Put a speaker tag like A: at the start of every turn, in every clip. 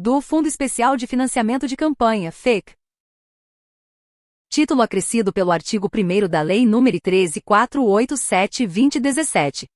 A: do Fundo Especial de Financiamento de Campanha, FEC. Título acrescido pelo artigo 1º da Lei nº 13.487/2017.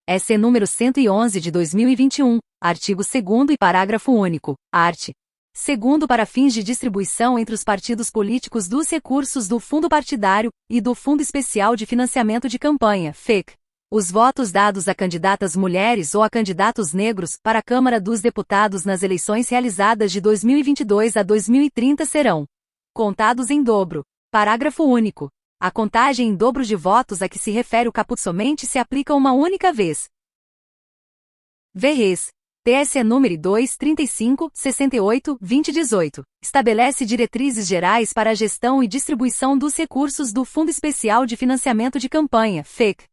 A: SC número 111 de 2021, artigo 2º e parágrafo único, art. 2º para fins de distribuição entre os partidos políticos dos recursos do Fundo Partidário e do Fundo Especial de Financiamento de Campanha, FEC. Os votos dados a candidatas mulheres ou a candidatos negros para a Câmara dos Deputados nas eleições realizadas de 2022 a 2030 serão contados em dobro. Parágrafo único. A contagem em dobro de votos a que se refere o caput somente se aplica uma única vez. V.Res. TSE número 235/68/2018, estabelece diretrizes gerais para a gestão e distribuição dos recursos do Fundo Especial de Financiamento de Campanha, FEC.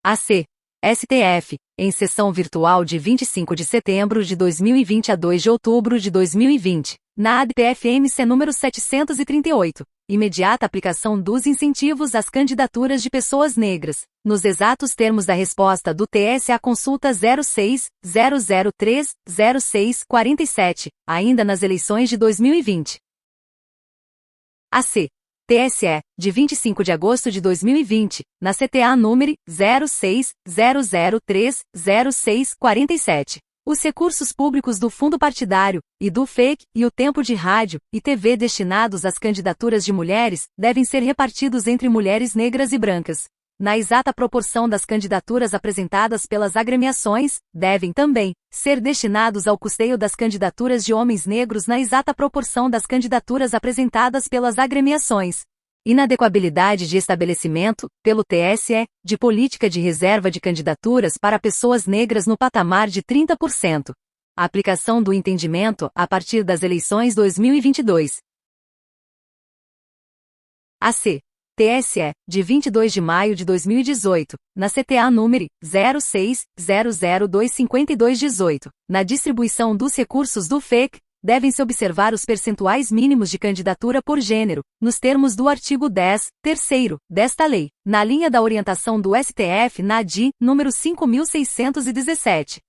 A: AC. STF, em sessão virtual de 25 de setembro de 2020 a 2 de outubro de 2020, na AD-PFMC número 738, imediata aplicação dos incentivos às candidaturas de pessoas negras, nos exatos termos da resposta do TSE à consulta 06.003.06.47, ainda nas eleições de 2020. AC. TSE, de 25 de agosto de 2020, na CTA número 06.003.06.47. Os recursos públicos do Fundo Partidário, e do FEC, e o tempo de rádio e TV destinados às candidaturas de mulheres, devem ser repartidos entre mulheres negras e brancas. Na exata proporção das candidaturas apresentadas pelas agremiações, devem também ser destinados ao custeio das candidaturas de homens negros na exata proporção das candidaturas apresentadas pelas agremiações. Inadequabilidade de estabelecimento, pelo TSE, de política de reserva de candidaturas para pessoas negras no patamar de 30%. A aplicação do entendimento, a partir das eleições 2022. AC. TSE, de 22 de maio de 2018, na CTA número 06.0025218, na distribuição dos recursos do FEC, devem-se observar os percentuais mínimos de candidatura por gênero, nos termos do artigo 10, terceiro, desta lei, na linha da orientação do STF na AD, número 5.617.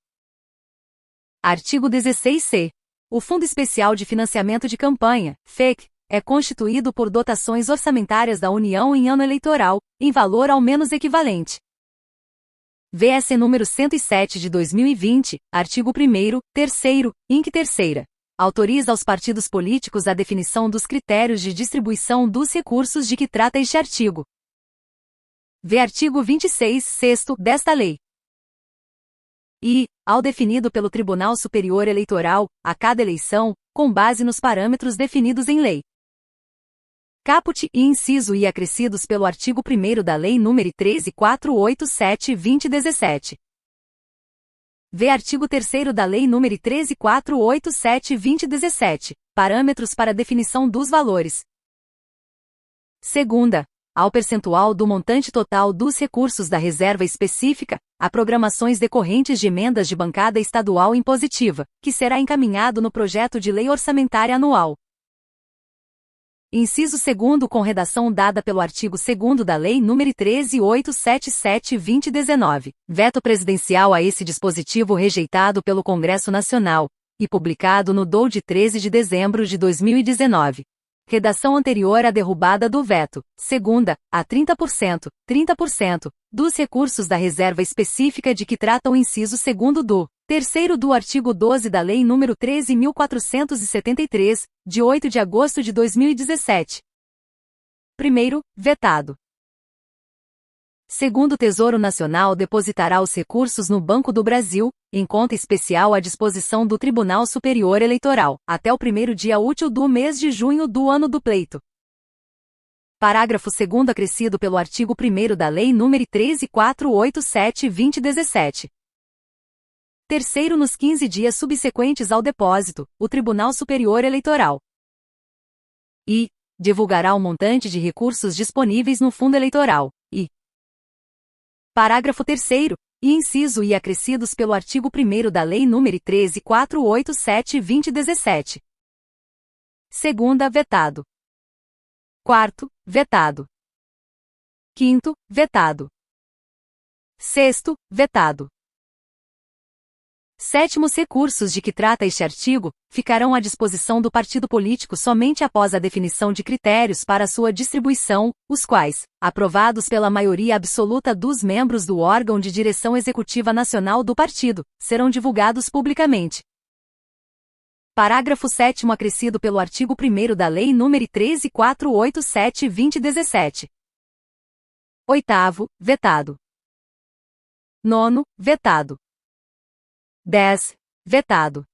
A: Artigo 16c. O Fundo Especial de Financiamento de Campanha, FEC, é constituído por dotações orçamentárias da União em ano eleitoral, em valor ao menos equivalente. VS número 107 de 2020, artigo 1º, terceiro, inc. terceira. Autoriza aos partidos políticos a definição dos critérios de distribuição dos recursos de que trata este artigo. V. Artigo 26, sexto, desta lei. E, ao definido pelo Tribunal Superior Eleitoral, a cada eleição, com base nos parâmetros definidos em lei. Caput e inciso I acrescidos pelo artigo 1º da Lei nº 13.487/2017. V. Artigo 3º da Lei nº 13.487/2017, parâmetros para definição dos valores. Segunda, ao percentual do montante total dos recursos da reserva específica, a programações decorrentes de emendas de bancada estadual impositiva, que será encaminhado no projeto de lei orçamentária anual. Inciso 2º com redação dada pelo artigo 2º da Lei nº 13.877/2019, veto presidencial a esse dispositivo rejeitado pelo Congresso Nacional, e publicado no DOU de 13 de dezembro de 2019. Redação anterior à derrubada do veto. Segunda, a 30%, dos recursos da reserva específica de que trata o inciso 2º do terceiro do artigo 12 da Lei nº 13.473, de 8 de agosto de 2017. Primeiro, vetado. Segundo, o Tesouro Nacional depositará os recursos no Banco do Brasil, em conta especial à disposição do Tribunal Superior Eleitoral, até o primeiro dia útil do mês de junho do ano do pleito. Parágrafo 2º acrescido pelo artigo 1º da Lei nº 13.487/2017. Terceiro, nos 15 dias subsequentes ao depósito, o Tribunal Superior Eleitoral e divulgará o montante de recursos disponíveis no fundo eleitoral, e parágrafo 3º, e inciso I acrescidos pelo artigo 1º da Lei nº 13.487/2017. Segunda, vetado. Quarto, vetado. Quinto, vetado. Sexto, vetado. Sétimos recursos de que trata este artigo ficarão à disposição do partido político somente após a definição de critérios para sua distribuição, os quais, aprovados pela maioria absoluta dos membros do órgão de direção executiva nacional do partido, serão divulgados publicamente. Parágrafo 7º acrescido pelo artigo 1º da Lei nº 13.487/2017. 8º, vetado. 9º, vetado. 10. Vetado.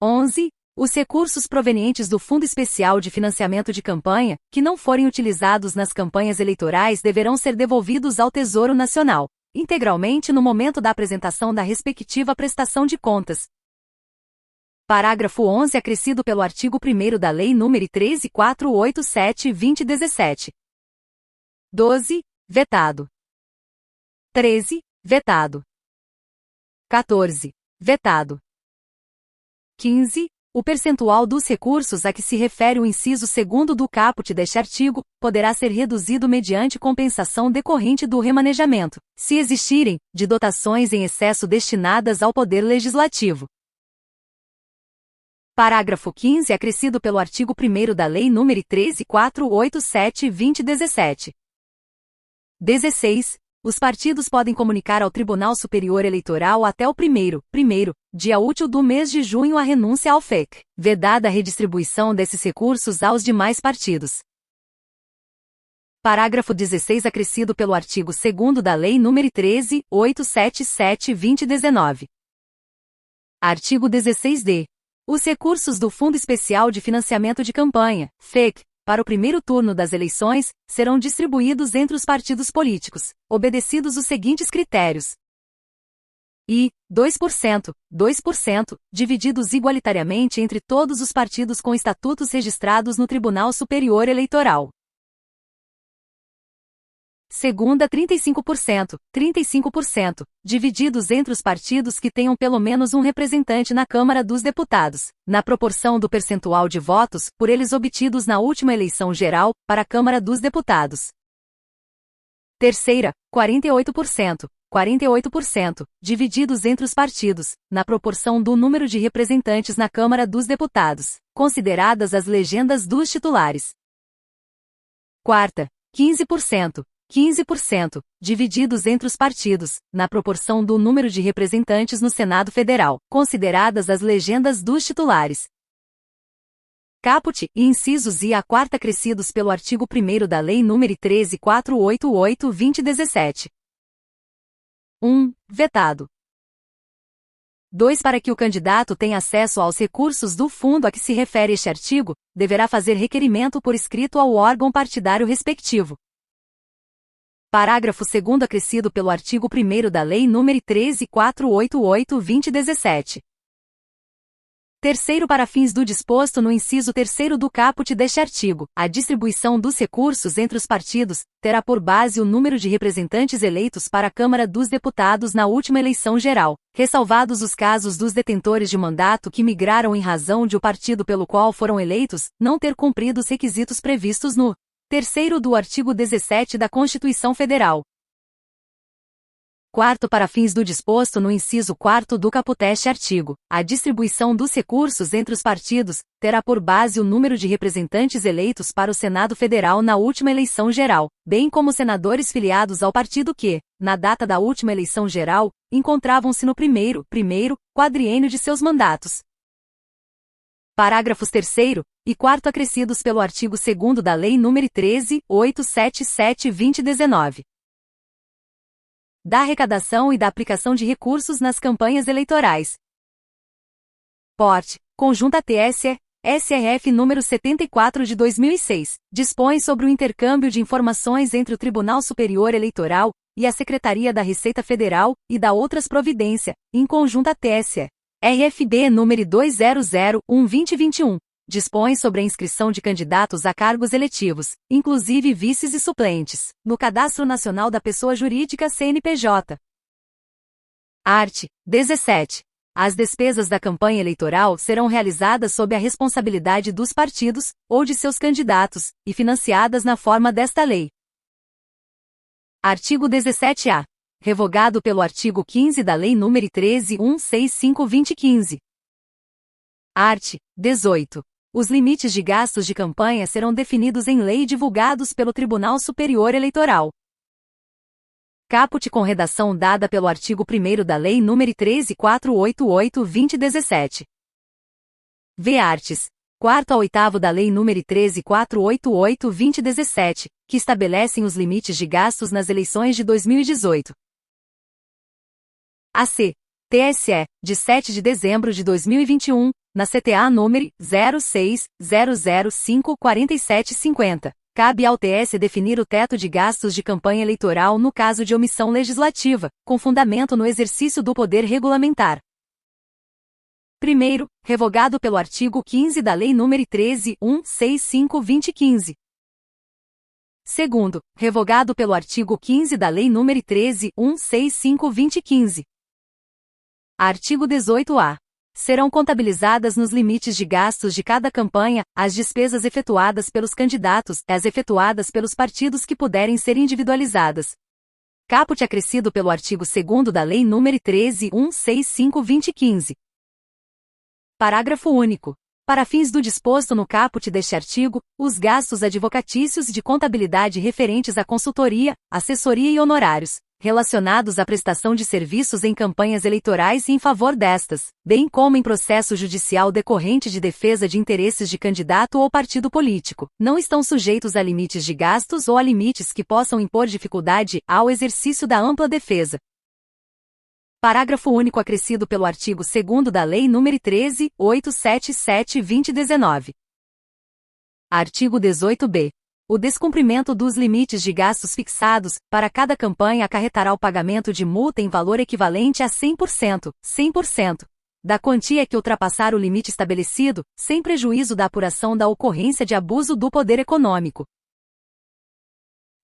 A: 11. Os recursos provenientes do Fundo Especial de Financiamento de Campanha, que não forem utilizados nas campanhas eleitorais deverão ser devolvidos ao Tesouro Nacional, integralmente no momento da apresentação da respectiva prestação de contas. Parágrafo 11 acrescido pelo artigo 1º da Lei nº 13.487/2017. 12. Vetado. 13. Vetado. 14. Vetado. 15. O percentual dos recursos a que se refere o inciso 2º do caput deste artigo poderá ser reduzido mediante compensação decorrente do remanejamento, se existirem, de dotações em excesso destinadas ao Poder Legislativo. Parágrafo 15 acrescido pelo artigo 1º da Lei nº 13.487/2017. 16. Os partidos podem comunicar ao Tribunal Superior Eleitoral até o primeiro dia útil do mês de junho a renúncia ao FEC, vedada a redistribuição desses recursos aos demais partidos. Parágrafo 16 acrescido pelo artigo 2º da Lei nº 13.877/2019. Artigo 16-D. Os recursos do Fundo Especial de Financiamento de Campanha, FEC, para o primeiro turno das eleições, serão distribuídos entre os partidos políticos, obedecidos os seguintes critérios. E 2%, divididos igualitariamente entre todos os partidos com estatutos registrados no Tribunal Superior Eleitoral. Segunda, 35%, divididos entre os partidos que tenham pelo menos um representante na Câmara dos Deputados, na proporção do percentual de votos por eles obtidos na última eleição geral, para a Câmara dos Deputados. Terceira, 48%, divididos entre os partidos, na proporção do número de representantes na Câmara dos Deputados, consideradas as legendas dos titulares. Quarta, 15%, divididos entre os partidos, na proporção do número de representantes no Senado Federal, consideradas as legendas dos titulares. Caput e incisos I a quarta acrescidos pelo artigo 1º da Lei nº 13.488/2017. 1. Vetado. 2. Para que o candidato tenha acesso aos recursos do fundo a que se refere este artigo, deverá fazer requerimento por escrito ao órgão partidário respectivo. Parágrafo 2º acrescido pelo artigo 1º da Lei nº 13.488/2017. Terceiro, para fins do disposto no inciso 3º do caput deste artigo, a distribuição dos recursos entre os partidos terá por base o número de representantes eleitos para a Câmara dos Deputados na última eleição geral, ressalvados os casos dos detentores de mandato que migraram em razão de o partido pelo qual foram eleitos não ter cumprido os requisitos previstos no 3º do artigo 17 da Constituição Federal. Quarto, para fins do disposto no inciso 4º do caput deste artigo, a distribuição dos recursos entre os partidos terá por base o número de representantes eleitos para o Senado Federal na última eleição geral, bem como senadores filiados ao partido que, na data da última eleição geral, encontravam-se no primeiro quadriênio de seus mandatos. Parágrafos 3º e 4º acrescidos pelo artigo 2º da Lei nº 13.877/2019. Da arrecadação e da aplicação de recursos nas campanhas eleitorais. Porte. Conjunta TSE, SRF número 74 de 2006, dispõe sobre o intercâmbio de informações entre o Tribunal Superior Eleitoral e a Secretaria da Receita Federal e da outras providência, em conjunta TSE. RFB número 200/2021, dispõe sobre a inscrição de candidatos a cargos eletivos, inclusive vices e suplentes, no Cadastro Nacional da Pessoa Jurídica CNPJ. Art. 17. As despesas da campanha eleitoral serão realizadas sob a responsabilidade dos partidos, ou de seus candidatos, e financiadas na forma desta lei. Artigo 17-A. revogado pelo artigo 15 da Lei nº 13.165/2015. Art. 18. Os limites de gastos de campanha serão definidos em lei e divulgados pelo Tribunal Superior Eleitoral. Caput com redação dada pelo artigo 1º da Lei nº 13.488/2017. V. Artes. 4º a 8º da Lei nº 13.488/2017, que estabelecem os limites de gastos nas eleições de 2018. AC. TSE, de 7 de dezembro de 2021, na CTA número 06.005.4750. Cabe ao TSE definir o teto de gastos de campanha eleitoral no caso de omissão legislativa, com fundamento no exercício do poder regulamentar. Primeiro, revogado pelo artigo 15 da Lei nº 13.165/2015. Segundo, revogado pelo artigo 15 da Lei nº 13.165/2015. Artigo 18-A. Serão contabilizadas nos limites de gastos de cada campanha, as despesas efetuadas pelos candidatos e as efetuadas pelos partidos que puderem ser individualizadas. Caput acrescido pelo artigo 2º da Lei nº 13.165/2015. Parágrafo único. Para fins do disposto no caput deste artigo, os gastos advocatícios de contabilidade referentes à consultoria, assessoria e honorários, relacionados à prestação de serviços em campanhas eleitorais e em favor destas, bem como em processo judicial decorrente de defesa de interesses de candidato ou partido político, não estão sujeitos a limites de gastos ou a limites que possam impor dificuldade ao exercício da ampla defesa. Parágrafo único acrescido pelo artigo 2º da Lei nº 13.877/2019. Artigo 18-B. O descumprimento dos limites de gastos fixados para cada campanha acarretará o pagamento de multa em valor equivalente a 100% da quantia que ultrapassar o limite estabelecido, sem prejuízo da apuração da ocorrência de abuso do poder econômico.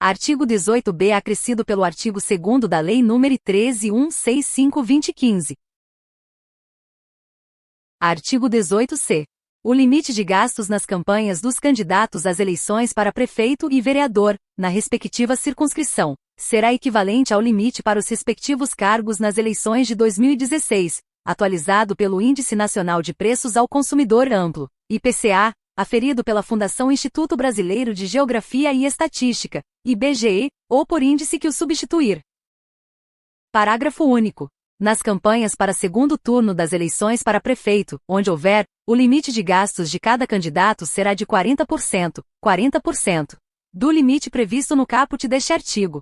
A: Artigo 18-B acrescido pelo artigo 2º da Lei nº 13.165/2015. Artigo 18-C. O limite de gastos nas campanhas dos candidatos às eleições para prefeito e vereador, na respectiva circunscrição, será equivalente ao limite para os respectivos cargos nas eleições de 2016, atualizado pelo Índice Nacional de Preços ao Consumidor Amplo, IPCA, aferido pela Fundação Instituto Brasileiro de Geografia e Estatística, IBGE, ou por índice que o substituir. Parágrafo único. Nas campanhas para segundo turno das eleições para prefeito, onde houver, o limite de gastos de cada candidato será de 40% do limite previsto no caput deste artigo.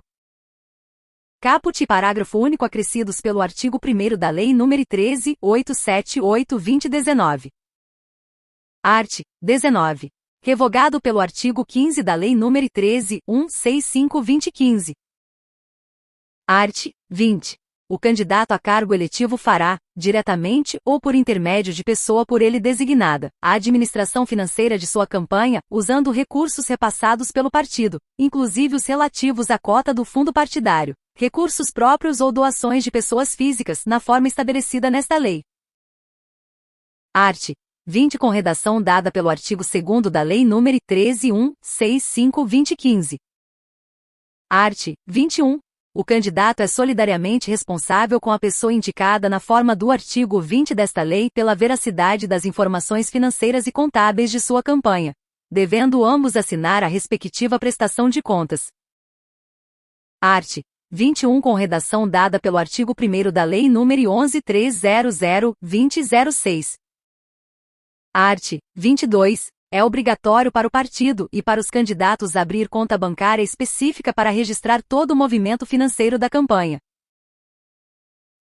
A: Caput e parágrafo único acrescidos pelo artigo 1º da Lei nº 13.878/2019. Art. 19. Revogado pelo artigo 15 da Lei nº 13.165/2015. Art. 20. O candidato a cargo eletivo fará, diretamente ou por intermédio de pessoa por ele designada, a administração financeira de sua campanha, usando recursos repassados pelo partido, inclusive os relativos à cota do fundo partidário, recursos próprios ou doações de pessoas físicas, na forma estabelecida nesta lei. Art. 20 com redação dada pelo artigo 2º da Lei nº 13.165/2015. Art. 21. O candidato é solidariamente responsável com a pessoa indicada na forma do artigo 20 desta lei pela veracidade das informações financeiras e contábeis de sua campanha, devendo ambos assinar a respectiva prestação de contas. Art. 21 com redação dada pelo artigo 1º da Lei nº 11.300/2006. Art. 22. É obrigatório para o partido e para os candidatos abrir conta bancária específica para registrar todo o movimento financeiro da campanha.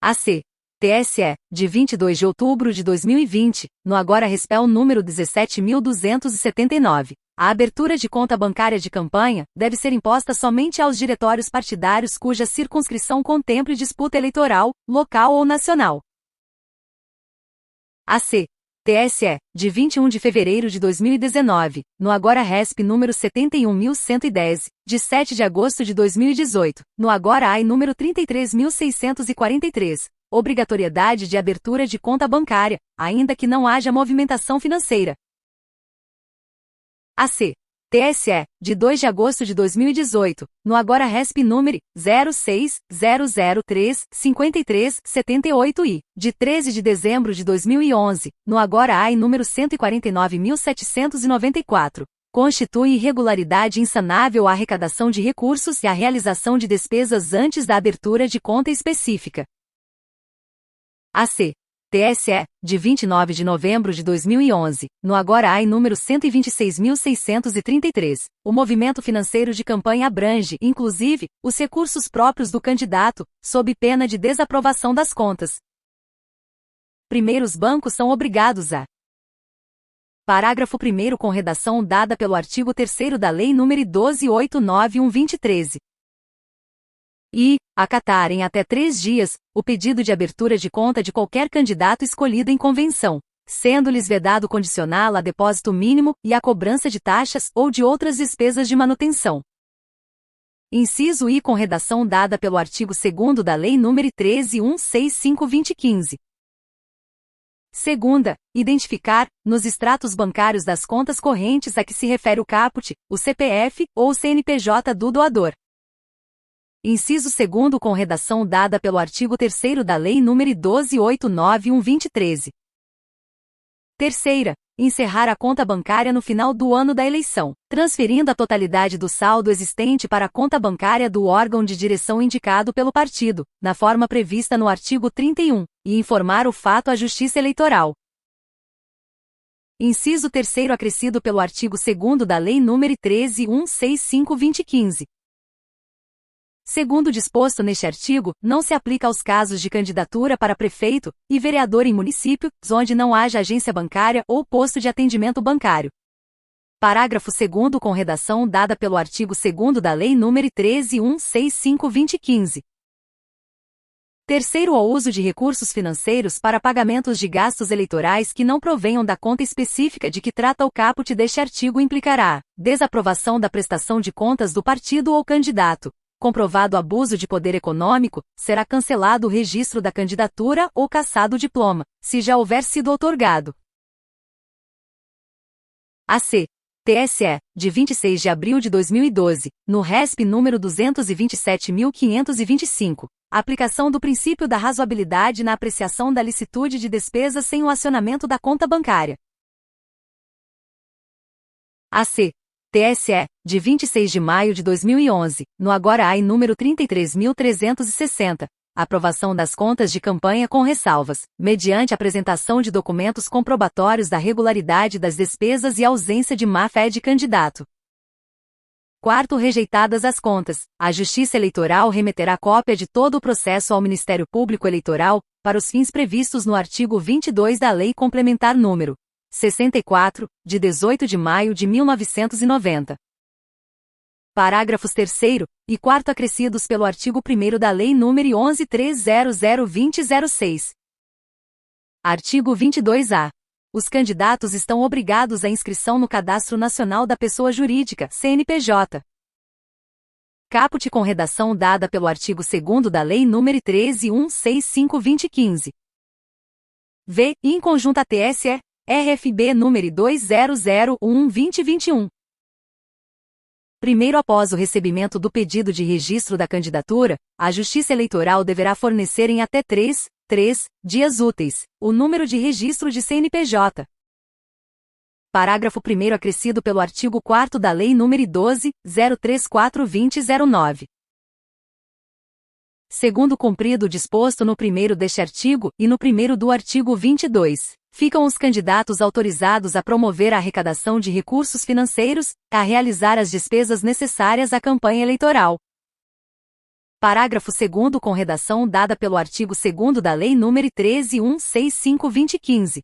A: AC. TSE, de 22 de outubro de 2020, no agora Respel número 17.279. A abertura de conta bancária de campanha deve ser imposta somente aos diretórios partidários cuja circunscrição contemple disputa eleitoral, local ou nacional. AC. TSE, de 21 de fevereiro de 2019, no agora RESP número 71.110, de 7 de agosto de 2018, no agora AI número 33.643, obrigatoriedade de abertura de conta bancária, ainda que não haja movimentação financeira. AC. TSE, de 2 de agosto de 2018, no agora RESP número 06003-5378 e, de 13 de dezembro de 2011, no agora AI número 149.794, constitui irregularidade insanável a arrecadação de recursos e a realização de despesas antes da abertura de conta específica. AC. TSE, de 29 de novembro de 2011, no agora AI número 126.633, o movimento financeiro de campanha abrange, inclusive, os recursos próprios do candidato, sob pena de desaprovação das contas. Primeiros bancos são obrigados a: Parágrafo 1º com redação dada pelo artigo 3º da Lei nº 12.891/2013. E, acatar em até 3 dias, o pedido de abertura de conta de qualquer candidato escolhido em convenção, sendo-lhes vedado condicional a depósito mínimo e a cobrança de taxas ou de outras despesas de manutenção. Inciso I com redação dada pelo artigo 2º da Lei nº 13.165/2015. Segunda, identificar, nos extratos bancários das contas correntes a que se refere o caput, o CPF ou o CNPJ do doador. Inciso 2º com redação dada pelo artigo 3º da Lei nº 12.891/2013. Terceira, encerrar a conta bancária no final do ano da eleição, transferindo a totalidade do saldo existente para a conta bancária do órgão de direção indicado pelo partido, na forma prevista no artigo 31, e informar o fato à Justiça Eleitoral. Inciso 3º acrescido pelo artigo 2º da Lei nº 13.165/2015. Segundo disposto neste artigo, não se aplica aos casos de candidatura para prefeito e vereador em municípios onde não haja agência bancária ou posto de atendimento bancário. Parágrafo 2º com redação dada pelo artigo 2º da Lei nº 13.165/2015. Terceiro, o uso de recursos financeiros para pagamentos de gastos eleitorais que não provenham da conta específica de que trata o caput deste artigo implicará desaprovação da prestação de contas do partido ou candidato. Comprovado abuso de poder econômico, será cancelado o registro da candidatura ou cassado o diploma, se já houver sido outorgado. AC. TSE, de 26 de abril de 2012, no RESP número 227.525, aplicação do princípio da razoabilidade na apreciação da licitude de despesas sem o acionamento da conta bancária. AC. TSE, de 26 de maio de 2011, no agora AI número 33.360, aprovação das contas de campanha com ressalvas, mediante apresentação de documentos comprobatórios da regularidade das despesas e ausência de má-fé de candidato. Quarto, rejeitadas as contas, a Justiça Eleitoral remeterá cópia de todo o processo ao Ministério Público Eleitoral, para os fins previstos no artigo 22 da Lei Complementar número 64, de 18 de maio de 1990. Parágrafos 3º e 4º acrescidos pelo artigo 1º da Lei nº 11.300/2006. Artigo 22-A. Os candidatos estão obrigados à inscrição no Cadastro Nacional da Pessoa Jurídica, CNPJ. Caput com redação dada pelo artigo 2º da Lei nº 13.165/2015. V. Em conjunto a TSE, RFB número 2001/2021. Primeiro, após o recebimento do pedido de registro da candidatura, a Justiça Eleitoral deverá fornecer em até 3 dias úteis o número de registro de CNPJ. Parágrafo 1º acrescido pelo artigo 4º da Lei nº 12.034/2009. Segundo cumprido o disposto no 1º deste artigo e no 1º do artigo 22, ficam os candidatos autorizados a promover a arrecadação de recursos financeiros, a realizar as despesas necessárias à campanha eleitoral. Parágrafo 2º com redação dada pelo artigo 2º da Lei nº 13.165/2015.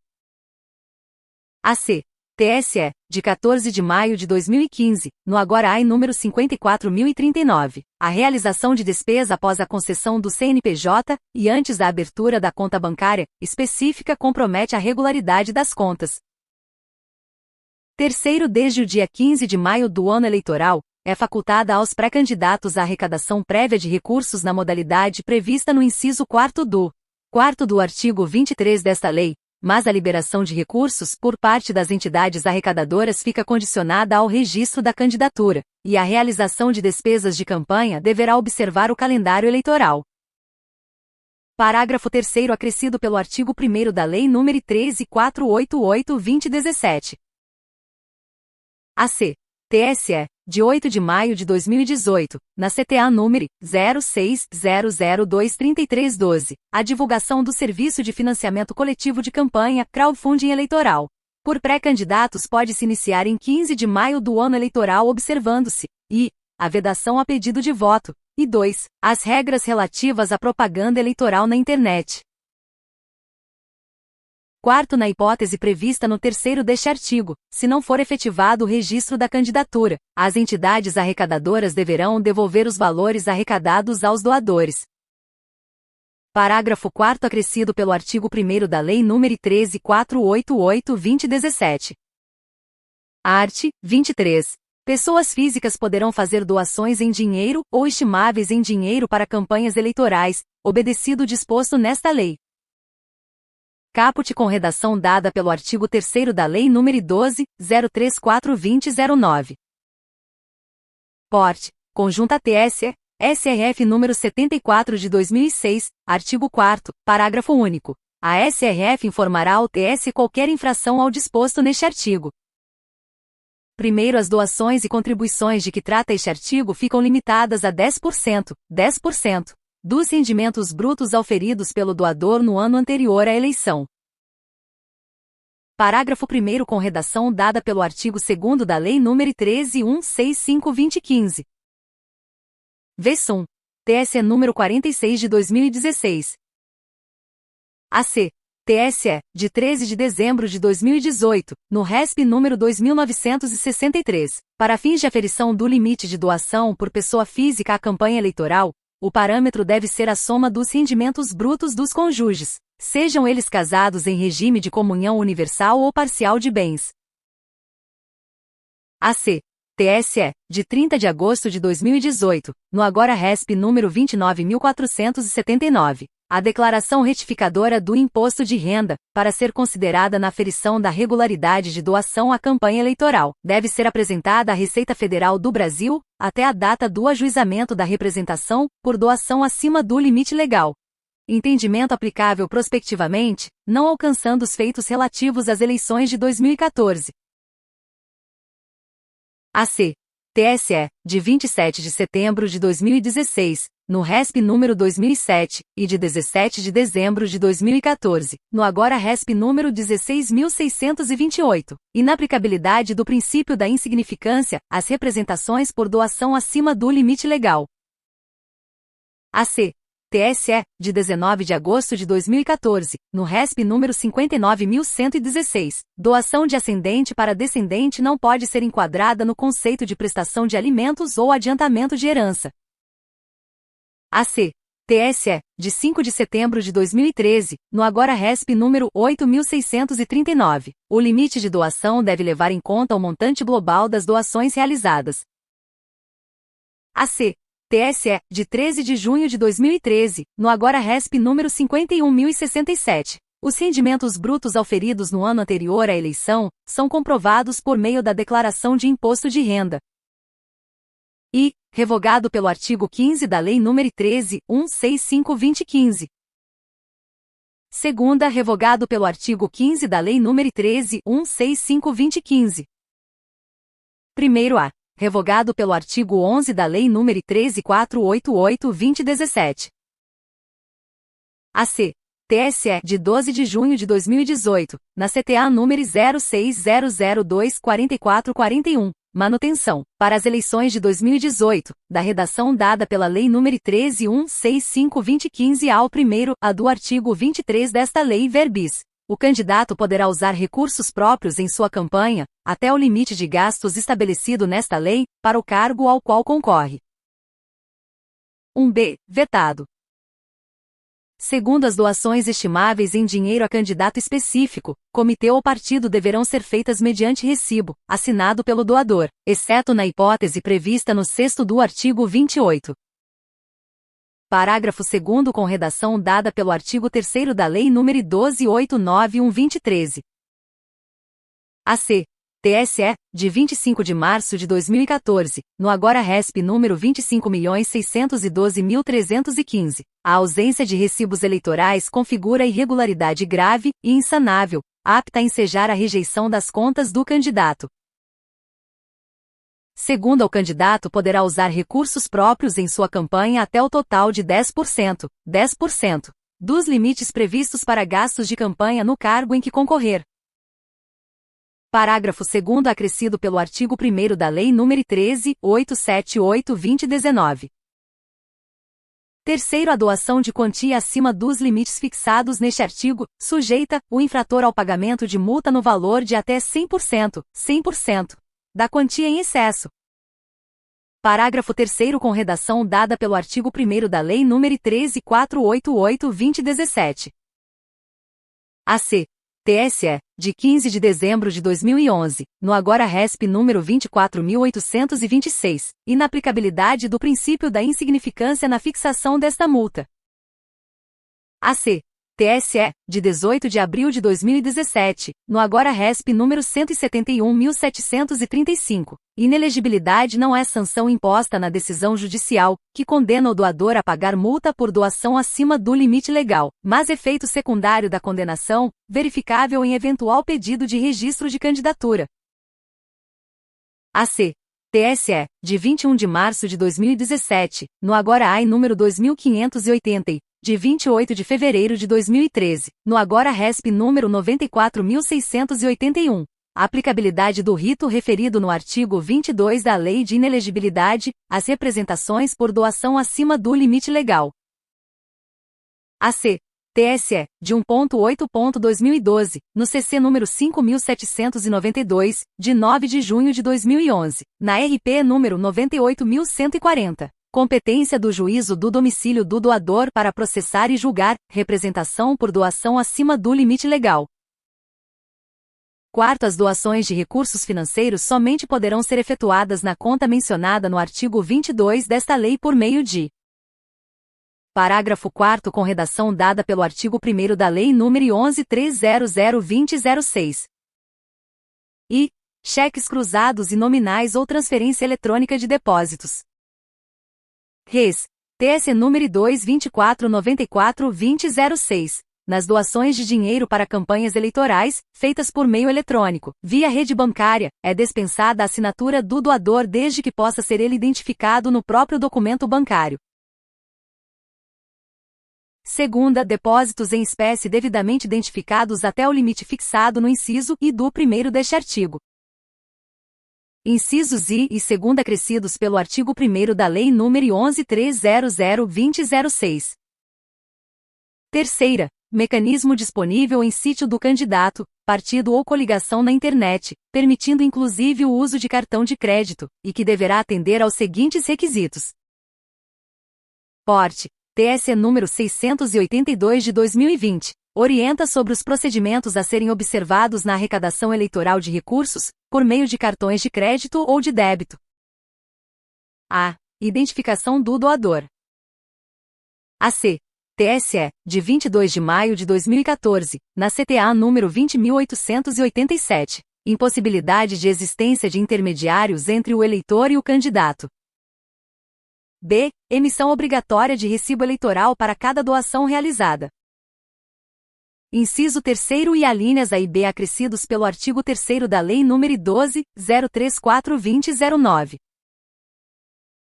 A: AC. TSE, de 14 de maio de 2015, no agora AI número 54.039, a realização de despesa após a concessão do CNPJ e antes da abertura da conta bancária específica compromete a regularidade das contas. Terceiro, desde o dia 15 de maio do ano eleitoral, é facultada aos pré-candidatos a arrecadação prévia de recursos na modalidade prevista no inciso 4º do artigo 23 desta lei, mas a liberação de recursos por parte das entidades arrecadadoras fica condicionada ao registro da candidatura, e a realização de despesas de campanha deverá observar o calendário eleitoral. Parágrafo 3º acrescido pelo artigo 1º da Lei nº 13.488/2017. AC. TSE, de 8 de maio de 2018, na CTA número 0600233312, a divulgação do Serviço de Financiamento Coletivo de Campanha, crowdfunding eleitoral, por pré-candidatos pode se iniciar em 15 de maio do ano eleitoral observando-se, e, a vedação a pedido de voto, e 2, as regras relativas à propaganda eleitoral na internet. Quarto, na hipótese prevista no 3º deste artigo, se não for efetivado o registro da candidatura, as entidades arrecadadoras deverão devolver os valores arrecadados aos doadores. Parágrafo 4º acrescido pelo artigo 1º da Lei nº 13.488/2017. Art. 23. Pessoas físicas poderão fazer doações em dinheiro ou estimáveis em dinheiro para campanhas eleitorais, obedecido o disposto nesta lei. Caput com redação dada pelo artigo 3º da Lei nº 12.034/2009. Porte. Conjunta TSE, SRF número 74 de 2006, artigo 4º, parágrafo único. A SRF informará ao TSE qualquer infração ao disposto neste artigo. Primeiro, as doações e contribuições de que trata este artigo ficam limitadas a 10%, dos rendimentos brutos auferidos pelo doador no ano anterior à eleição. Parágrafo 1º com redação dada pelo artigo 2º da Lei nº 13.165/2015. Versum. TSE número 46 de 2016. AC. TSE, de 13 de dezembro de 2018, no RESP número 2963, para fins de aferição do limite de doação por pessoa física à campanha eleitoral, o parâmetro deve ser a soma dos rendimentos brutos dos cônjuges, sejam eles casados em regime de comunhão universal ou parcial de bens. AC. TSE, de 30 de agosto de 2018, no agora RESP número 29.479, a declaração retificadora do imposto de renda, para ser considerada na aferição da regularidade de doação à campanha eleitoral, deve ser apresentada à Receita Federal do Brasil, até a data do ajuizamento da representação, por doação acima do limite legal. Entendimento aplicável prospectivamente, não alcançando os feitos relativos às eleições de 2014. AC. TSE, de 27 de setembro de 2016, no RESP número 2007, e de 17 de dezembro de 2014, no agora RESP número 16.628, inaplicabilidade do princípio da insignificância às representações por doação acima do limite legal. AC. TSE, de 19 de agosto de 2014, no RESP número 59.116, doação de ascendente para descendente não pode ser enquadrada no conceito de prestação de alimentos ou adiantamento de herança. AC. TSE, de 5 de setembro de 2013, no agora RESP número 8.639, o limite de doação deve levar em conta o montante global das doações realizadas. AC. TSE, de 13 de junho de 2013, no agora RESP número 51.067. Os rendimentos brutos auferidos no ano anterior à eleição são comprovados por meio da declaração de imposto de renda. E, revogado pelo artigo 15 da Lei nº 13.165/2015. Segunda, revogado pelo artigo 15 da Lei nº 13.165/2015. Primeiro A. Revogado pelo artigo 11 da Lei nº 13.488/2017. AC. TSE, de 12 de junho de 2018, na CTA número 0600024441, manutenção, para as eleições de 2018, da redação dada pela Lei nº 13.165/2015 ao primeiro A do artigo 23 desta lei verbis. O candidato poderá usar recursos próprios em sua campanha, até o limite de gastos estabelecido nesta lei, para o cargo ao qual concorre. 1b. Vetado. Segundo, as doações estimáveis em dinheiro a candidato específico, comitê ou partido deverão ser feitas mediante recibo, assinado pelo doador, exceto na hipótese prevista no 6º do artigo 28. Parágrafo 2º com redação dada pelo artigo 3º da Lei nº 12.891/2013. AC. TSE, de 25 de março de 2014, no agora RESP número 25.612.315, a ausência de recibos eleitorais configura irregularidade grave e insanável, apta a ensejar a rejeição das contas do candidato. Segundo, o candidato poderá usar recursos próprios em sua campanha até o total de 10%, dos limites previstos para gastos de campanha no cargo em que concorrer. Parágrafo 2º acrescido pelo artigo 1º da Lei nº 13.878/2019. Terceiro, a doação de quantia acima dos limites fixados neste artigo, sujeita o infrator ao pagamento de multa no valor de até 100%, da quantia em excesso. Parágrafo 3º com redação dada pelo artigo 1º da Lei nº 13.488/2017. AC. TSE, de 15 de dezembro de 2011, no agora RESP número 24.826, inaplicabilidade do princípio da insignificância na fixação desta multa. AC. TSE, de 18 de abril de 2017, no agora RESP número 171.735, inelegibilidade não é sanção imposta na decisão judicial, que condena o doador a pagar multa por doação acima do limite legal, mas efeito secundário da condenação, verificável em eventual pedido de registro de candidatura. AC. TSE, de 21 de março de 2017, no agora AI número 2580, de 28 de fevereiro de 2013, no agora RESP número 94.681. Aplicabilidade do rito referido no artigo 22 da Lei de Inelegibilidade, às representações por doação acima do limite legal. AC. TSE, de 1.8.2012, no CC número 5.792, de 9 de junho de 2011, na RP número 98.140. Competência do juízo do domicílio do doador para processar e julgar, representação por doação acima do limite legal. Quarto, as doações de recursos financeiros somente poderão ser efetuadas na conta mencionada no artigo 22 desta lei por meio de: Parágrafo 4º com redação dada pelo artigo 1º da Lei nº 11.300/2006. E cheques cruzados e nominais ou transferência eletrônica de depósitos. Res. TS número 2.2494/2006. Nas doações de dinheiro para campanhas eleitorais, feitas por meio eletrônico, via rede bancária, é dispensada a assinatura do doador desde que possa ser ele identificado no próprio documento bancário. Segunda, depósitos em espécie devidamente identificados até o limite fixado no inciso I do 1º deste artigo. Incisos I e II acrescidos pelo artigo 1º da Lei nº 11.300/2006. Terceira, mecanismo disponível em sítio do candidato, partido ou coligação na internet, permitindo inclusive o uso de cartão de crédito, e que deverá atender aos seguintes requisitos. Porte. TSE número 682 de 2020. Orienta sobre os procedimentos a serem observados na arrecadação eleitoral de recursos, por meio de cartões de crédito ou de débito. A. Identificação do doador. AC. TSE, de 22 de maio de 2014, na CTA número 20.887. Impossibilidade de existência de intermediários entre o eleitor e o candidato. B. Emissão obrigatória de recibo eleitoral para cada doação realizada. Inciso 3º e alíneas A e B acrescidos pelo artigo 3º da Lei nº 12.034/2009.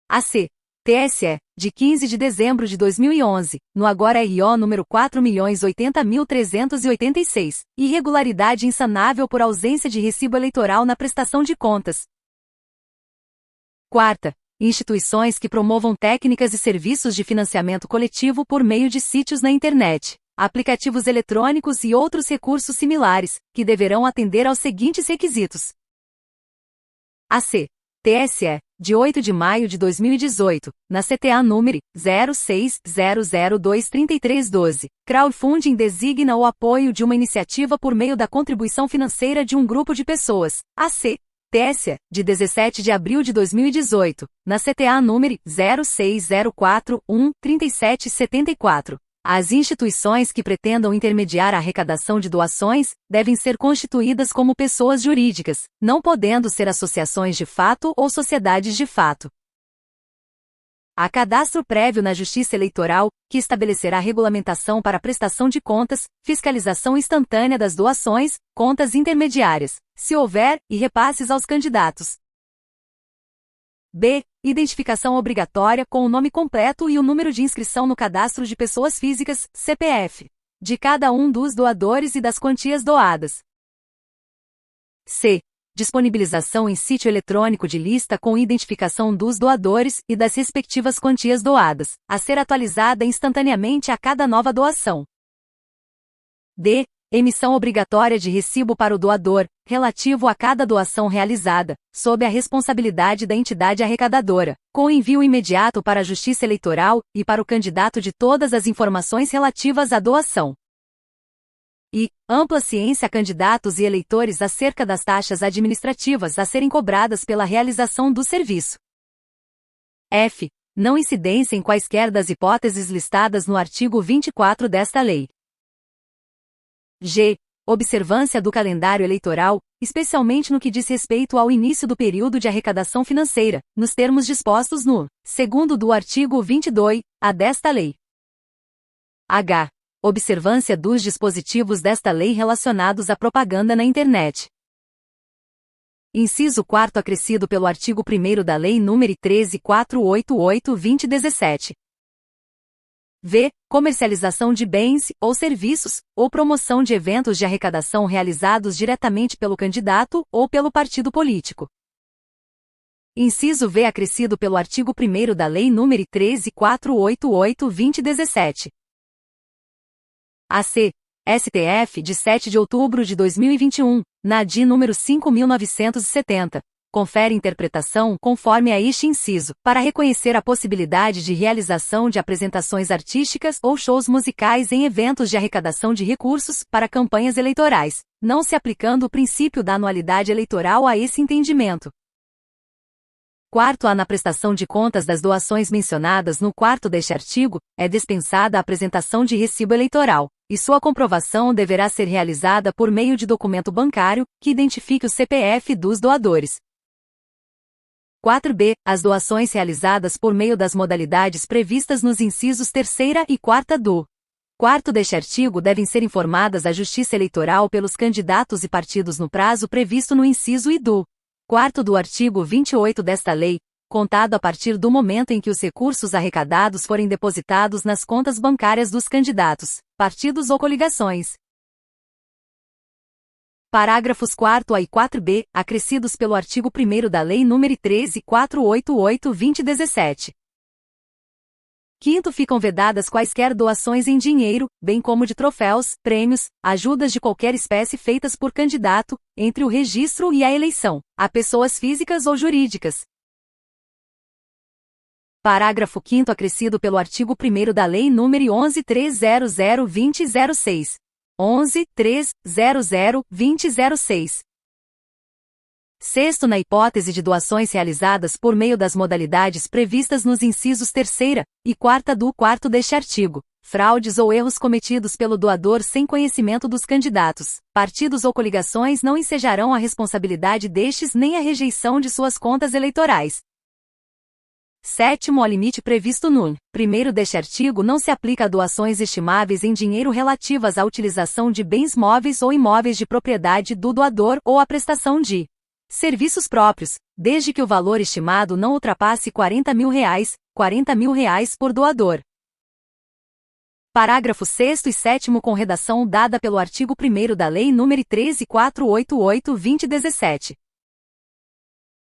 A: AC. TSE, de 15 de dezembro de 2011, no agora RO número 4.080.386, irregularidade insanável por ausência de recibo eleitoral na prestação de contas. Quarta, instituições que promovam técnicas e serviços de financiamento coletivo por meio de sítios na internet, aplicativos eletrônicos e outros recursos similares, que deverão atender aos seguintes requisitos. AC. TSE, de 8 de maio de 2018, na CTA número 0600233312, crowdfunding designa o apoio de uma iniciativa por meio da contribuição financeira de um grupo de pessoas, AC. TSE, de 17 de abril de 2018, na CTA número 06041-3774. As instituições que pretendam intermediar a arrecadação de doações devem ser constituídas como pessoas jurídicas, não podendo ser associações de fato ou sociedades de fato. Há cadastro prévio na Justiça Eleitoral, que estabelecerá regulamentação para prestação de contas, fiscalização instantânea das doações, contas intermediárias, se houver, e repasses aos candidatos. B. Identificação obrigatória com o nome completo e o número de inscrição no Cadastro de Pessoas Físicas, CPF, de cada um dos doadores e das quantias doadas. C. Disponibilização em sítio eletrônico de lista com identificação dos doadores e das respectivas quantias doadas, a ser atualizada instantaneamente a cada nova doação. D. Emissão obrigatória de recibo para o doador, relativo a cada doação realizada, sob a responsabilidade da entidade arrecadadora, com envio imediato para a Justiça Eleitoral e para o candidato de todas as informações relativas à doação. E ampla ciência a candidatos e eleitores acerca das taxas administrativas a serem cobradas pela realização do serviço. F. Não incidência em quaisquer das hipóteses listadas no artigo 24 desta lei. G. Observância do calendário eleitoral, especialmente no que diz respeito ao início do período de arrecadação financeira, nos termos dispostos no segundo do artigo 22-A desta lei. H. Observância dos dispositivos desta lei relacionados à propaganda na internet. Inciso 4º acrescido pelo artigo 1º da Lei nº 13.488/2017. V. Comercialização de bens, ou serviços, ou promoção de eventos de arrecadação realizados diretamente pelo candidato ou pelo partido político. Inciso V. Acrescido pelo artigo 1º da Lei nº 13.488/2017. AC. STF, de 7 de outubro de 2021, na DI número 5.970, confere interpretação conforme a este inciso, para reconhecer a possibilidade de realização de apresentações artísticas ou shows musicais em eventos de arrecadação de recursos para campanhas eleitorais, não se aplicando o princípio da anualidade eleitoral a esse entendimento. Quarto A. Na prestação de contas das doações mencionadas no 4º deste artigo, é dispensada a apresentação de recibo eleitoral, e sua comprovação deverá ser realizada por meio de documento bancário, que identifique o CPF dos doadores. 4b. As doações realizadas por meio das modalidades previstas nos incisos 3ª e 4ª do 4º deste artigo devem ser informadas à Justiça Eleitoral pelos candidatos e partidos no prazo previsto no inciso I do 4º do artigo 28 desta lei, contado a partir do momento em que os recursos arrecadados forem depositados nas contas bancárias dos candidatos, partidos ou coligações. Parágrafos 4A e 4B, acrescidos pelo artigo 1º da Lei nº 13.488/2017. Quinto, ficam vedadas quaisquer doações em dinheiro, bem como de troféus, prêmios, ajudas de qualquer espécie feitas por candidato, entre o registro e a eleição, a pessoas físicas ou jurídicas. Parágrafo 5º acrescido pelo artigo 1º da Lei nº 11.300/2006. 11.300/2006. Sexto, na hipótese de doações realizadas por meio das modalidades previstas nos incisos 3ª e 4ª do 4º deste artigo, fraudes ou erros cometidos pelo doador sem conhecimento dos candidatos, partidos ou coligações não ensejarão a responsabilidade destes nem a rejeição de suas contas eleitorais. Sétimo, ao limite previsto no 1º deste artigo não se aplica a doações estimáveis em dinheiro relativas à utilização de bens móveis ou imóveis de propriedade do doador ou à prestação de serviços próprios, desde que o valor estimado não ultrapasse R$40 mil, R$40 mil por doador. Parágrafo 6º e 7º com redação dada pelo artigo 1º da Lei nº 13.488/2017.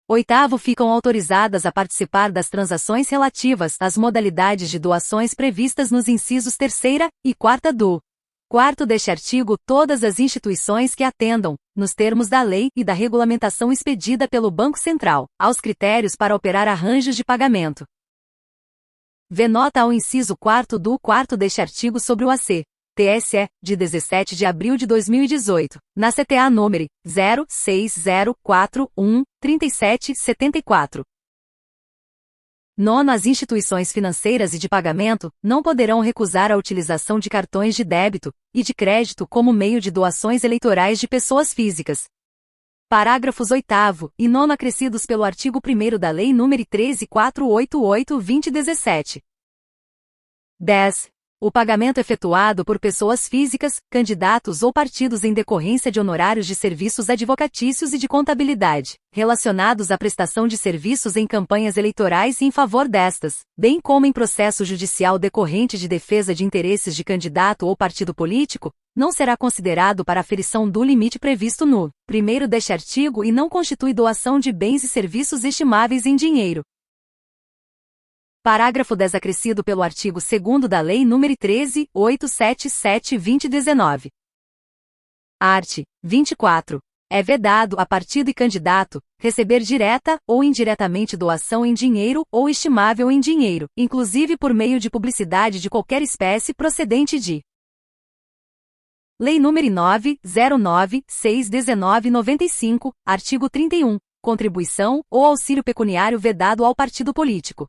A: Oitavo, ficam autorizadas a participar das transações relativas às modalidades de doações previstas nos incisos 3ª e 4ª do 4º deste artigo todas as instituições que atendam, nos termos da lei e da regulamentação expedida pelo Banco Central, aos critérios para operar arranjos de pagamento. Vê nota ao inciso 4º do 4º deste artigo sobre o AC. TSE, de 17 de abril de 2018, na CTA número 06041-3774. Nono, as instituições financeiras e de pagamento não poderão recusar a utilização de cartões de débito e de crédito como meio de doações eleitorais de pessoas físicas. Parágrafos 8º e 9º acrescidos pelo artigo 1º da Lei nº 13.488/2017. 10. O pagamento efetuado por pessoas físicas, candidatos ou partidos em decorrência de honorários de serviços advocatícios e de contabilidade, relacionados à prestação de serviços em campanhas eleitorais e em favor destas, bem como em processo judicial decorrente de defesa de interesses de candidato ou partido político, não será considerado para aferição do limite previsto no 1º deste artigo e não constitui doação de bens e serviços estimáveis em dinheiro. Parágrafo 10 acrescido pelo artigo 2º da Lei nº 13.877/2019. Art. 24. É vedado a partido e candidato receber direta ou indiretamente doação em dinheiro ou estimável em dinheiro, inclusive por meio de publicidade de qualquer espécie procedente de Lei nº 9.096/1995, artigo 31. Contribuição ou auxílio pecuniário vedado ao partido político.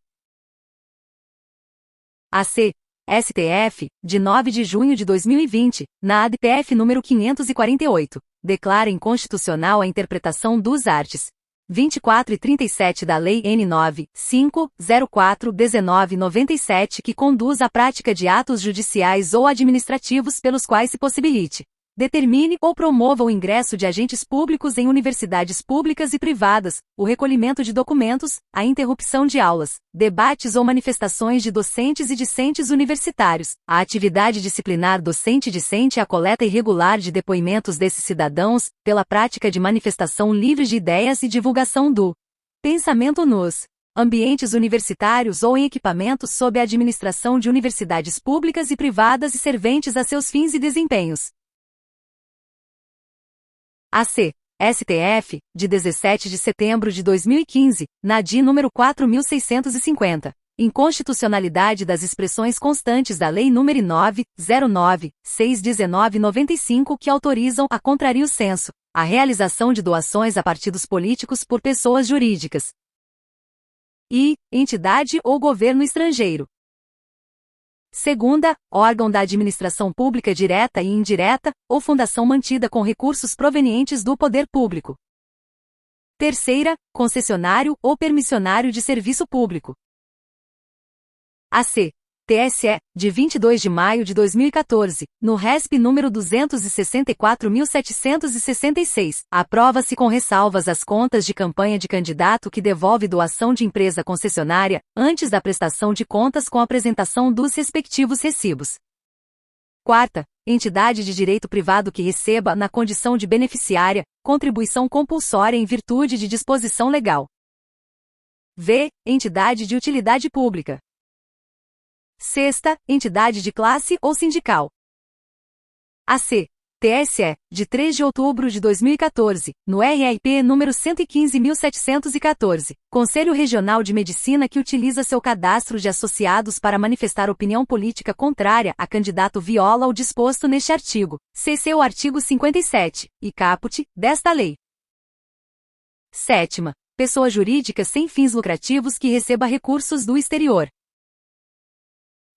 A: AC. STF, de 9 de junho de 2020, na ADPF número 548, declara inconstitucional a interpretação dos arts. 24 e 37 da Lei N. 9.504/1997 que conduz à prática de atos judiciais ou administrativos pelos quais se possibilite, determine ou promova o ingresso de agentes públicos em universidades públicas e privadas, o recolhimento de documentos, a interrupção de aulas, debates ou manifestações de docentes e discentes universitários, a atividade disciplinar docente-discente e a coleta irregular de depoimentos desses cidadãos, pela prática de manifestação livre de ideias e divulgação do pensamento nos ambientes universitários ou em equipamentos sob a administração de universidades públicas e privadas e serventes a seus fins e desempenhos. AC. STF, de 17 de setembro de 2015, na DI nº 4.650. Inconstitucionalidade das expressões constantes da Lei nº 9.096/1995 que autorizam, a contrario sensu, a realização de doações a partidos políticos por pessoas jurídicas e entidade ou governo estrangeiro. Segunda, órgão da administração pública direta e indireta, ou fundação mantida com recursos provenientes do poder público. Terceira, concessionário ou permissionário de serviço público. AC. TSE, de 22 de maio de 2014, no RESP número 264.766, aprova-se com ressalvas as contas de campanha de candidato que devolve doação de empresa concessionária, antes da prestação de contas com apresentação dos respectivos recibos. Quarta, entidade de direito privado que receba, na condição de beneficiária, contribuição compulsória em virtude de disposição legal. V. Entidade de utilidade pública. Sexta, entidade de classe ou sindical. AC. TSE, de 3 de outubro de 2014, no RRP número 115.714, Conselho Regional de Medicina que utiliza seu cadastro de associados para manifestar opinião política contrária a candidato viola o disposto neste artigo, cc o artigo 57, e caput, desta lei. Sétima, pessoa jurídica sem fins lucrativos que receba recursos do exterior.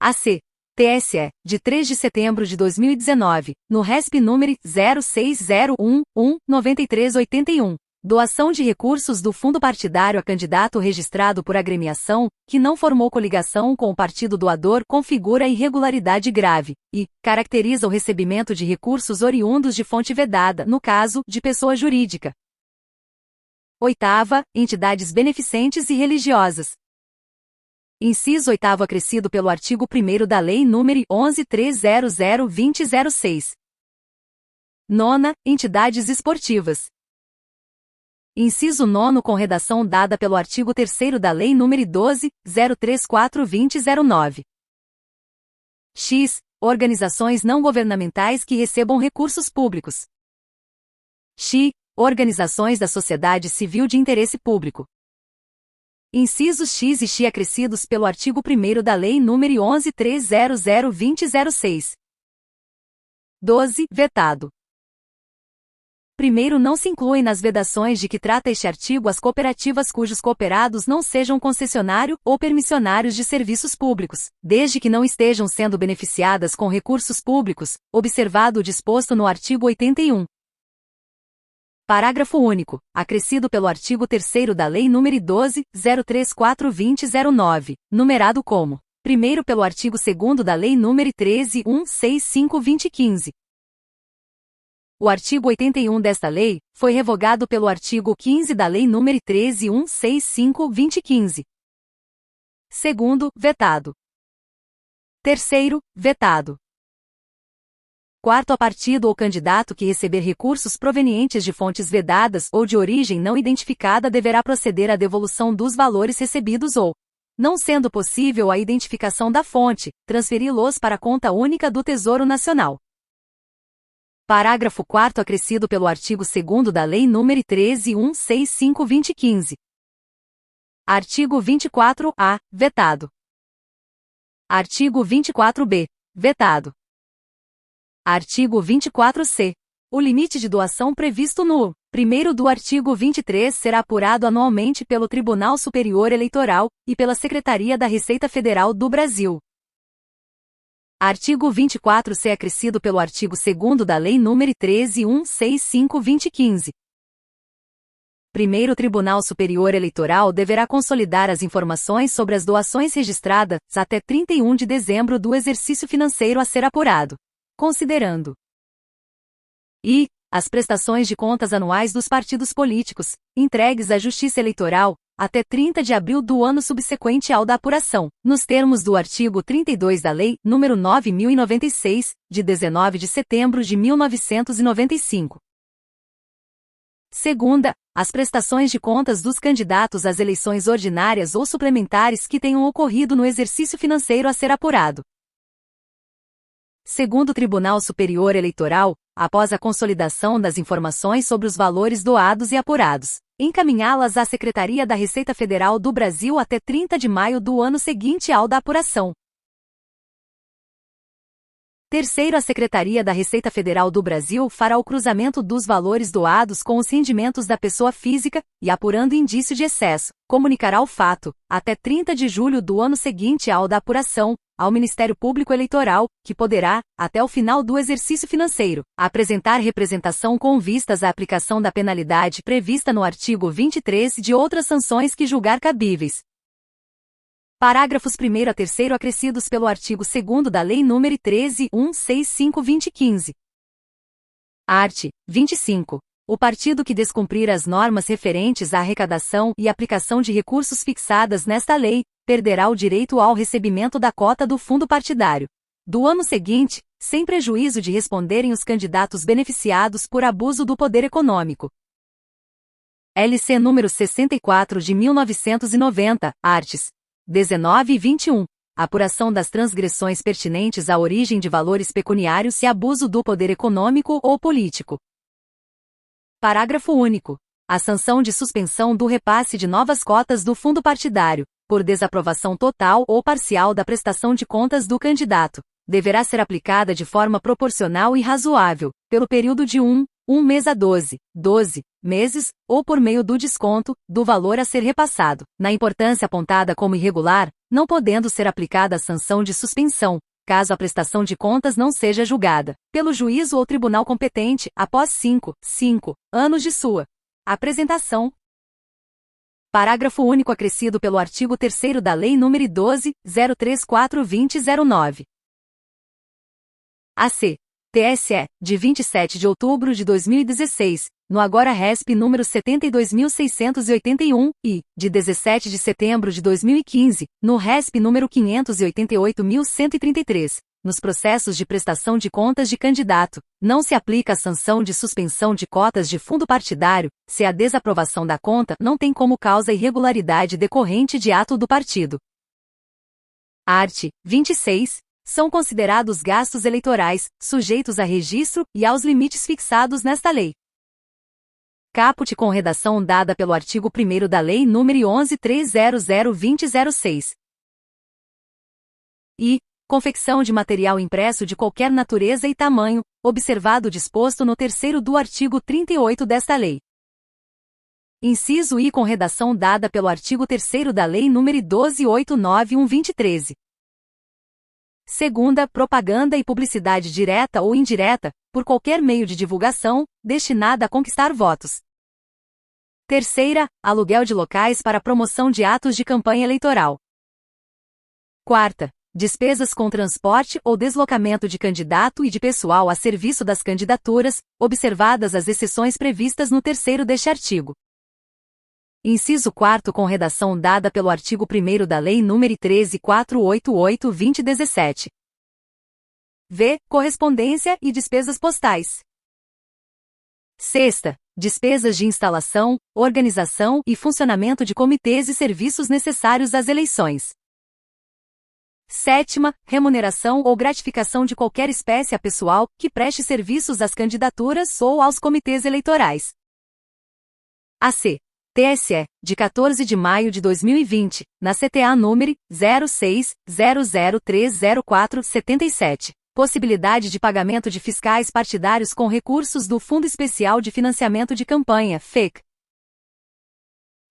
A: AC. TSE, de 3 de setembro de 2019, no RESP número 0601-19381. Doação de recursos do fundo partidário a candidato registrado por agremiação, que não formou coligação com o partido doador configura irregularidade grave, e caracteriza o recebimento de recursos oriundos de fonte vedada, no caso, de pessoa jurídica. Oitava, entidades beneficentes e religiosas. Inciso 8º acrescido pelo artigo 1º da Lei nº 11.300/2006. Nona, entidades esportivas. Inciso 9º com redação dada pelo artigo 3º da Lei nº 12.034/2009. X. Organizações não governamentais que recebam recursos públicos. X. Organizações da sociedade civil de interesse público. Incisos X e X acrescidos pelo artigo 1º da Lei nº 11.300/2006. 12, vetado. Primeiro, não se incluem nas vedações de que trata este artigo as cooperativas cujos cooperados não sejam concessionário ou permissionários de serviços públicos, desde que não estejam sendo beneficiadas com recursos públicos, observado o disposto no artigo 81. Parágrafo único. Acrescido pelo artigo 3º da Lei nº 12.034/2009, numerado como. Primeiro pelo artigo 2º da Lei nº 13.165/2015. O artigo 81 desta lei foi revogado pelo artigo 15 da Lei nº 13.165/2015. Segundo, vetado. Terceiro, vetado. Quarto, a partido ou candidato que receber recursos provenientes de fontes vedadas ou de origem não identificada deverá proceder à devolução dos valores recebidos ou, não sendo possível a identificação da fonte, transferi-los para a conta única do Tesouro Nacional. Parágrafo 4º, acrescido pelo artigo 2º da Lei nº 13.165/2015. Artigo 24-A, vetado. Artigo 24-B, vetado. Artigo 24-C. O limite de doação previsto no 1º do artigo 23 será apurado anualmente pelo Tribunal Superior Eleitoral e pela Secretaria da Receita Federal do Brasil. Artigo 24-C, acrescido pelo artigo 2º da Lei nº 13.165/2015. Primeiro, o Tribunal Superior Eleitoral deverá consolidar as informações sobre as doações registradas até 31 de dezembro do exercício financeiro a ser apurado, considerando e as prestações de contas anuais dos partidos políticos, entregues à Justiça Eleitoral, até 30 de abril do ano subsequente ao da apuração, nos termos do artigo 32 da Lei nº 9.096, de 19 de setembro de 1995. Segunda, as prestações de contas dos candidatos às eleições ordinárias ou suplementares que tenham ocorrido no exercício financeiro a ser apurado. Segundo o Tribunal Superior Eleitoral, após a consolidação das informações sobre os valores doados e apurados, encaminhá-las à Secretaria da Receita Federal do Brasil até 30 de maio do ano seguinte ao da apuração. Terceiro, a Secretaria da Receita Federal do Brasil fará o cruzamento dos valores doados com os rendimentos da pessoa física e, apurando indício de excesso, comunicará o fato, até 30 de julho do ano seguinte ao da apuração, ao Ministério Público Eleitoral, que poderá, até o final do exercício financeiro, apresentar representação com vistas à aplicação da penalidade prevista no artigo 23 e de outras sanções que julgar cabíveis. Parágrafos 1º a 3º acrescidos pelo artigo 2º da Lei nº 13.165/2015. Art. 25. O partido que descumprir as normas referentes à arrecadação e aplicação de recursos fixadas nesta lei, perderá o direito ao recebimento da cota do fundo partidário do ano seguinte, sem prejuízo de responderem os candidatos beneficiados por abuso do poder econômico. LC número 64 de 1990, arts. 19 e 21. Apuração das transgressões pertinentes à origem de valores pecuniários e abuso do poder econômico ou político. Parágrafo único. A sanção de suspensão do repasse de novas cotas do fundo partidário, por desaprovação total ou parcial da prestação de contas do candidato, deverá ser aplicada de forma proporcional e razoável, pelo período de 1 mês a 12 meses, ou por meio do desconto, do valor a ser repassado, na importância apontada como irregular, não podendo ser aplicada a sanção de suspensão, caso a prestação de contas não seja julgada, pelo juízo ou tribunal competente, após 5 anos de sua apresentação. Parágrafo único acrescido pelo artigo 3º da Lei nº 12.034/2009. AC. TSE, de 27 de outubro de 2016, no agora RESP número 72.681, e, de 17 de setembro de 2015, no RESP número 588.133, nos processos de prestação de contas de candidato, não se aplica a sanção de suspensão de cotas de fundo partidário, se a desaprovação da conta não tem como causa irregularidade decorrente de ato do partido. Art. 26. São considerados gastos eleitorais, sujeitos a registro e aos limites fixados nesta lei. Caput com redação dada pelo artigo 1º da Lei nº 11.300/2006. E, confecção de material impresso de qualquer natureza e tamanho, observado o disposto no terceiro do artigo 38 desta lei. Inciso I com redação dada pelo artigo 3º da Lei nº 12.891/2013. Segunda, propaganda e publicidade direta ou indireta, por qualquer meio de divulgação, destinada a conquistar votos. Terceira, aluguel de locais para promoção de atos de campanha eleitoral. Quarta, despesas com transporte ou deslocamento de candidato e de pessoal a serviço das candidaturas, observadas as exceções previstas no terceiro deste artigo. Inciso 4 com redação dada pelo artigo 1º da Lei nº 13.488/2017. V. Correspondência e despesas postais. Sexta, despesas de instalação, organização e funcionamento de comitês e serviços necessários às eleições. Sétima, remuneração ou gratificação de qualquer espécie a pessoal que preste serviços às candidaturas ou aos comitês eleitorais. AC. TSE, de 14 de maio de 2020, na CTA número 0600300477. Possibilidade de pagamento de fiscais partidários com recursos do Fundo Especial de Financiamento de Campanha, FEC.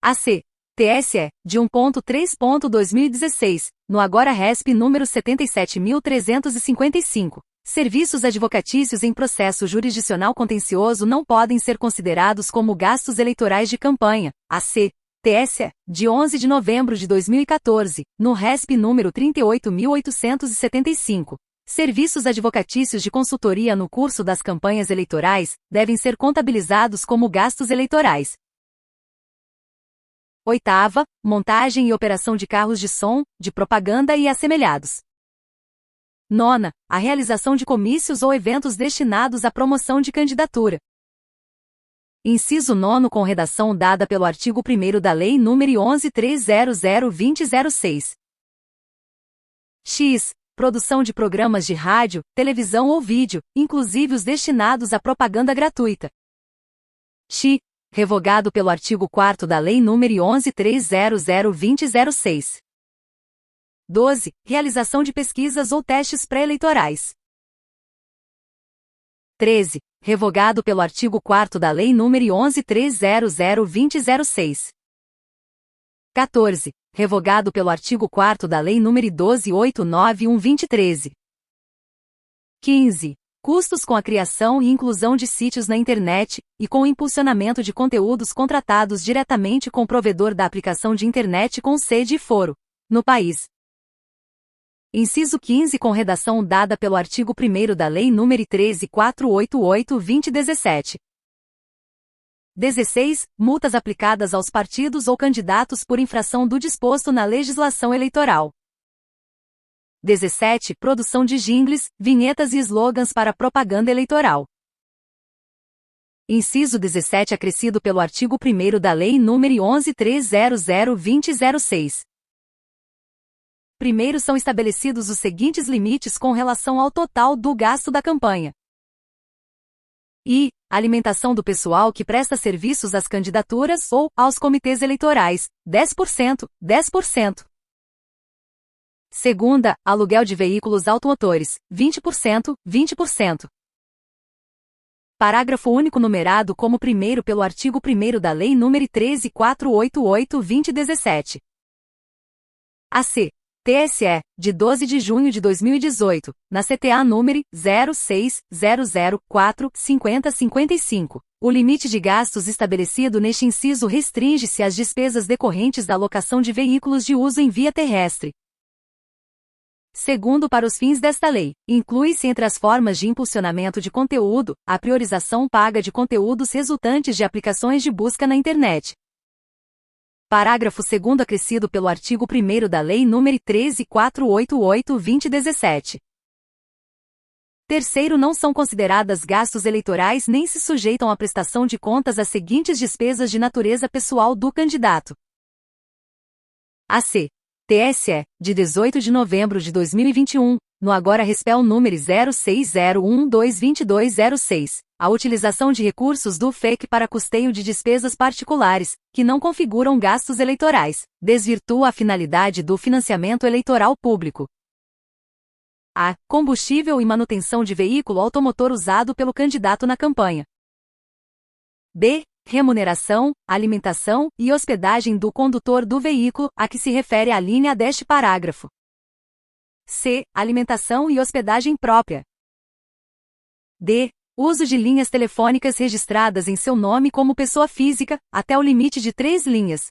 A: AC. TSE, de 1.3.2016, no agora RESP número 77.355. Serviços advocatícios em processo jurisdicional contencioso não podem ser considerados como gastos eleitorais de campanha, AC. TSE, de 11 de novembro de 2014, no RESP número 38.875. Serviços advocatícios de consultoria no curso das campanhas eleitorais devem ser contabilizados como gastos eleitorais. Oitava, montagem e operação de carros de som, de propaganda e assemelhados. Nona, a realização de comícios ou eventos destinados à promoção de candidatura. Inciso 9 com redação dada pelo artigo 1º da Lei nº 11.300/2006. X. Produção de programas de rádio, televisão ou vídeo, inclusive os destinados à propaganda gratuita. X. Revogado pelo artigo 4º da Lei nº 11.300/2006. 12. Realização de pesquisas ou testes pré-eleitorais. 13. Revogado pelo artigo 4º da Lei nº 11.300/2006. 14. Revogado pelo artigo 4º da Lei nº 12.891/2013. 15. Custos com a criação e inclusão de sítios na internet, e com o impulsionamento de conteúdos contratados diretamente com o provedor da aplicação de internet com sede e foro, no país. Inciso 15 com redação dada pelo artigo 1º da Lei nº 13.488/2017. 16. Multas aplicadas aos partidos ou candidatos por infração do disposto na legislação eleitoral. 17. Produção de jingles, vinhetas e slogans para propaganda eleitoral. Inciso 17 acrescido pelo artigo 1º da Lei nº 11.300/2006. Primeiro são estabelecidos os seguintes limites com relação ao total do gasto da campanha. I. Alimentação do pessoal que presta serviços às candidaturas ou aos comitês eleitorais, 10%, 10%. Segunda, aluguel de veículos automotores, 20%, 20%. Parágrafo único numerado como primeiro pelo artigo 1º da Lei nº 13.488/2017. AC. TSE, de 12 de junho de 2018, na CTA número 0600045055. O limite de gastos estabelecido neste inciso restringe-se às despesas decorrentes da alocação de veículos de uso em via terrestre. Segundo, para os fins desta lei, inclui-se entre as formas de impulsionamento de conteúdo, a priorização paga de conteúdos resultantes de aplicações de busca na internet. Parágrafo 2º acrescido pelo artigo 1º da Lei nº 13.488/2017. Terceiro, não são consideradas gastos eleitorais nem se sujeitam à prestação de contas as seguintes despesas de natureza pessoal do candidato. AC. TSE, de 18 de novembro de 2021, no agora RESPEL número 0601222206, a utilização de recursos do FEC para custeio de despesas particulares, que não configuram gastos eleitorais, desvirtua a finalidade do financiamento eleitoral público. A. Combustível e manutenção de veículo automotor usado pelo candidato na campanha. B. Remuneração, alimentação e hospedagem do condutor do veículo, a que se refere a linha deste parágrafo. C. Alimentação e hospedagem própria. D. Uso de linhas telefônicas registradas em seu nome como pessoa física, até o limite de 3 linhas.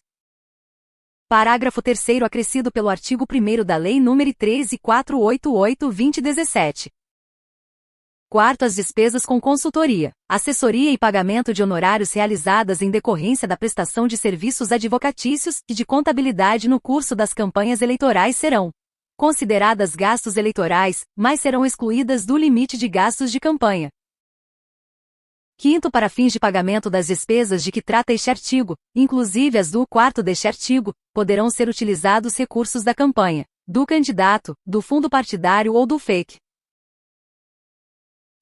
A: Parágrafo 3º acrescido pelo artigo 1º da Lei nº 13.488/2017. Quarto, as despesas com consultoria, assessoria e pagamento de honorários realizadas em decorrência da prestação de serviços advocatícios e de contabilidade no curso das campanhas eleitorais serão consideradas gastos eleitorais, mas serão excluídas do limite de gastos de campanha. Quinto, para fins de pagamento das despesas de que trata este artigo, inclusive as do quarto deste artigo, poderão ser utilizados recursos da campanha, do candidato, do fundo partidário ou do FEC.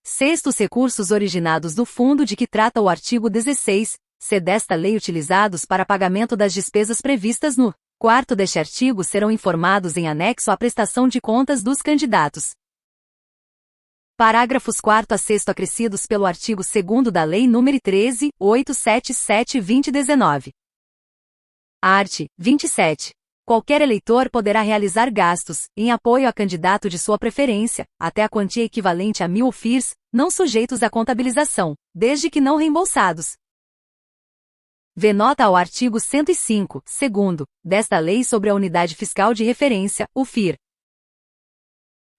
A: Sexto, os recursos originados do fundo de que trata o artigo 16c desta lei utilizados para pagamento das despesas previstas no quarto deste artigo serão informados em anexo à prestação de contas dos candidatos. Parágrafos 4º a 6º acrescidos pelo artigo 2º da Lei nº 13.877/2019. Art. 27. Qualquer eleitor poderá realizar gastos, em apoio a candidato de sua preferência, até a quantia equivalente a 1.000 FIRs, não sujeitos à contabilização, desde que não reembolsados. Vê nota ao artigo 105, segundo, desta Lei sobre a Unidade Fiscal de Referência, o FIR.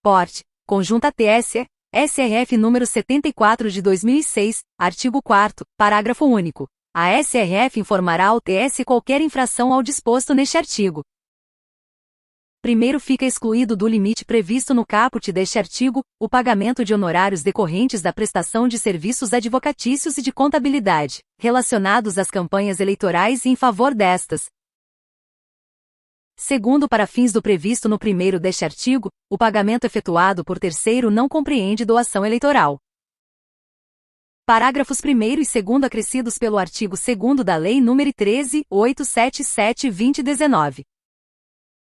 A: Porte. Conjunta TSE, SRF número 74 de 2006, artigo 4º, parágrafo único. A SRF informará ao TSE qualquer infração ao disposto neste artigo. Primeiro, fica excluído do limite previsto no caput deste artigo, o pagamento de honorários decorrentes da prestação de serviços advocatícios e de contabilidade, relacionados às campanhas eleitorais e em favor destas. Segundo, para fins do previsto no primeiro deste artigo, o pagamento efetuado por terceiro não compreende doação eleitoral. Parágrafos 1º e 2º acrescidos pelo artigo 2º da Lei nº 13.877/2019.